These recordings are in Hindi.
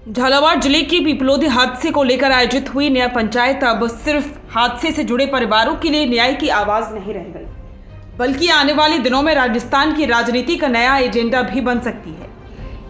झालावाड़ जिले की पिपलोदी हादसे को लेकर आयोजित हुई न्याय पंचायत अब सिर्फ हादसे से जुड़े परिवारों के लिए न्याय की आवाज नहीं रह गई, बल्कि आने वाले दिनों में राजस्थान की राजनीति का नया एजेंडा भी बन सकती है।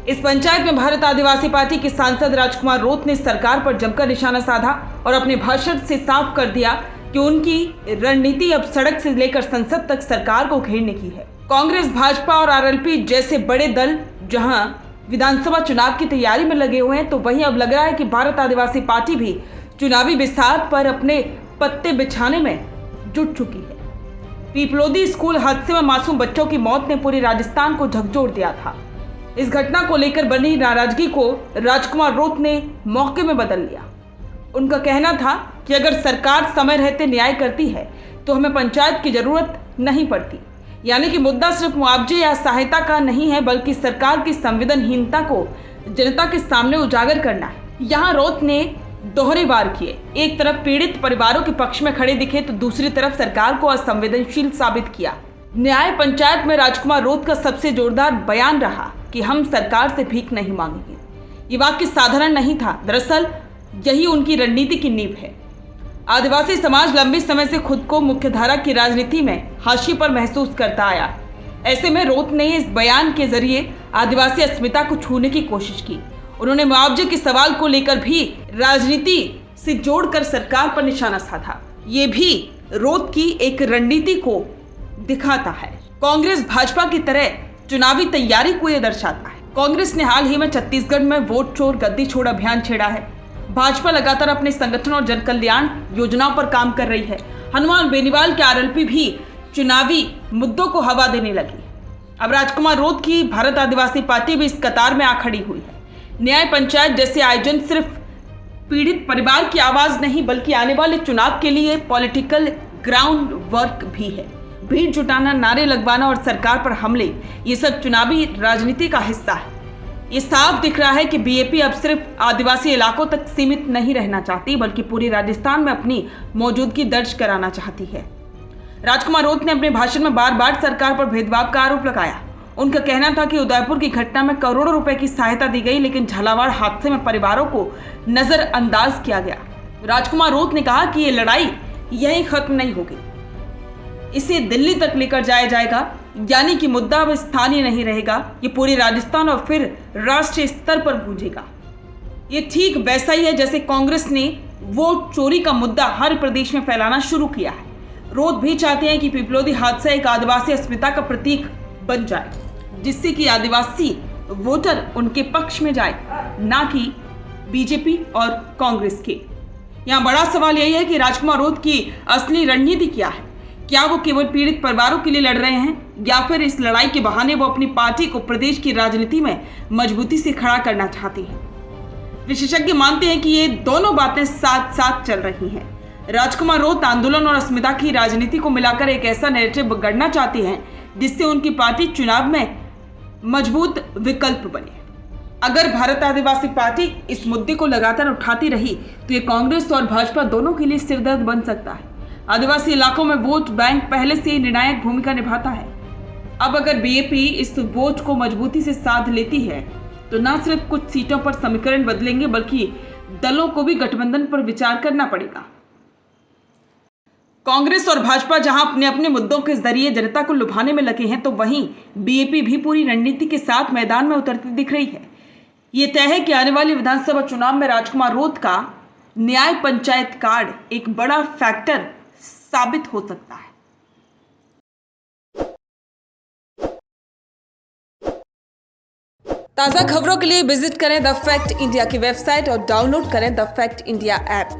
इस पंचायत में भारत आदिवासी पार्टी के सांसद राजकुमार रोत ने सरकार पर जमकर निशाना साधा और अपने भाषण से साफ कर दिया कि उनकी रणनीति अब सड़क से लेकर संसद तक सरकार को घेरने की है। कांग्रेस, भाजपा और आरएलपी जैसे बड़े दल जहां विधानसभा चुनाव की तैयारी में लगे हुए हैं, तो वहीं अब लग रहा है कि भारत आदिवासी पार्टी भी चुनावी बिसात पर अपने पत्ते बिछाने में जुट चुकी है। पिपलोदी स्कूल हादसे में मासूम बच्चों की मौत ने पूरे राजस्थान को झकझोर दिया था। इस घटना को लेकर बनी नाराजगी को राजकुमार रोत ने मौके में बदल लिया। उनका कहना था कि अगर सरकार समय रहते न्याय करती है तो हमें पंचायत की जरूरत नहीं पड़ती। यानी कि मुद्दा सिर्फ मुआवजे या सहायता का नहीं है, बल्कि सरकार की संवेदनहीनता को जनता के सामने उजागर करना है। यहाँ रोत ने दोहरे वार किए, एक तरफ पीड़ित परिवारों के पक्ष में खड़े दिखे तो दूसरी तरफ सरकार को असंवेदनशील साबित किया। न्याय पंचायत में राजकुमार रोत का सबसे जोरदार बयान रहा कि हम सरकार से भीख नहीं मांगेंगे। ये वाक्य साधारण नहीं था, दरअसल यही उनकी रणनीति की नींव है। आदिवासी समाज लंबे समय से खुद को मुख्यधारा की राजनीति में हाशिए पर महसूस करता आया। ऐसे में रोत ने इस बयान के जरिए आदिवासी अस्मिता को छूने की कोशिश की। उन्होंने मुआवजे के सवाल को लेकर भी राजनीति से जोड़कर सरकार पर निशाना साधा। ये भी रोत की एक रणनीति को दिखाता है। कांग्रेस भाजपा की तरह चुनावी तैयारी को यह दर्शाता है। कांग्रेस ने हाल ही में छत्तीसगढ़ में वोट चोर गद्दी छोड़ अभियान छेड़ा है। भाजपा लगातार अपने संगठन और जन कल्याण योजनाओं पर काम कर रही है। हनुमान बेनीवाल के आरएलपी भी चुनावी मुद्दों को हवा देने लगी। अब राजकुमार रोत की भारत आदिवासी पार्टी भी इस कतार में आ खड़ी हुई है। न्याय पंचायत जैसे आयोजन सिर्फ पीड़ित परिवार की आवाज नहीं, बल्कि आने वाले चुनाव के लिए पॉलिटिकल ग्राउंड वर्क भी है। भीड़ जुटाना, नारे लगवाना और सरकार पर हमले, ये सब चुनावी राजनीति का हिस्सा है। ये साफ दिख रहा है कि बीएपी अब सिर्फ आदिवासी इलाकों तक सीमित नहीं रहना चाहती, बल्कि पूरे राजस्थान में अपनी मौजूदगी दर्ज कराना चाहती है। राजकुमार रोत ने अपने भाषण में बार बार सरकार पर भेदभाव का आरोप लगाया। उनका कहना था कि उदयपुर की घटना में करोड़ों रुपए की सहायता दी गई, लेकिन झालावाड़ हादसे में परिवारों को नजरअंदाज किया गया। राजकुमार रोत ने कहा कि ये लड़ाई यहीं खत्म नहीं होगी, इसे दिल्ली तक लेकर जाया जाएगा। यानी कि मुद्दा अब स्थानीय नहीं रहेगा, ये पूरे राजस्थान और फिर राष्ट्रीय स्तर पर गूंजेगा। ये ठीक वैसा ही है जैसे कांग्रेस ने वोट चोरी का मुद्दा हर प्रदेश में फैलाना शुरू किया है। रोत भी चाहते हैं कि पिपलोदी हादसा एक आदिवासी अस्मिता का प्रतीक बन जाए, जिससे कि आदिवासी वोटर उनके पक्ष में जाए, ना कि बीजेपी और कांग्रेस के। यहाँ बड़ा सवाल यही है कि राजकुमार रोत की असली रणनीति क्या है। क्या वो केवल पीड़ित परिवारों के लिए लड़ रहे हैं, या फिर इस लड़ाई के बहाने वो अपनी पार्टी को प्रदेश की राजनीति में मजबूती से खड़ा करना चाहती हैं। विशेषज्ञ मानते हैं कि ये दोनों बातें साथ साथ चल रही हैं। राजकुमार रोत आंदोलन और अस्मिता की राजनीति को मिलाकर एक ऐसा नैरेटिव गढ़ना चाहती हैं जिससे उनकी पार्टी चुनाव में मजबूत विकल्प बने। अगर भारत आदिवासी पार्टी इस मुद्दे को लगातार उठाती रही तो ये कांग्रेस और भाजपा दोनों के लिए सिरदर्द बन सकता है। आदिवासी इलाकों में वोट बैंक पहले से ही निर्णायक भूमिका निभाता है। अब अगर बीएपी इस वोट को मजबूती से साध लेती है तो न सिर्फ कुछ सीटों पर समीकरण बदलेंगे, बल्कि दलों को भी गठबंधन पर विचार करना पड़ेगा। कांग्रेस और भाजपा जहां अपने अपने मुद्दों के जरिए जनता को लुभाने में लगे हैं, तो वहीं बीएपी भी पूरी रणनीति के साथ मैदान में उतरती दिख रही है। ये तय है कि आने वाले विधानसभा चुनाव में राजकुमार रोत का न्याय पंचायत कार्ड एक बड़ा फैक्टर साबित हो सकता है। ताज़ा खबरों के लिए विजिट करें द फैक्ट इंडिया की वेबसाइट और डाउनलोड करें द फैक्ट इंडिया ऐप।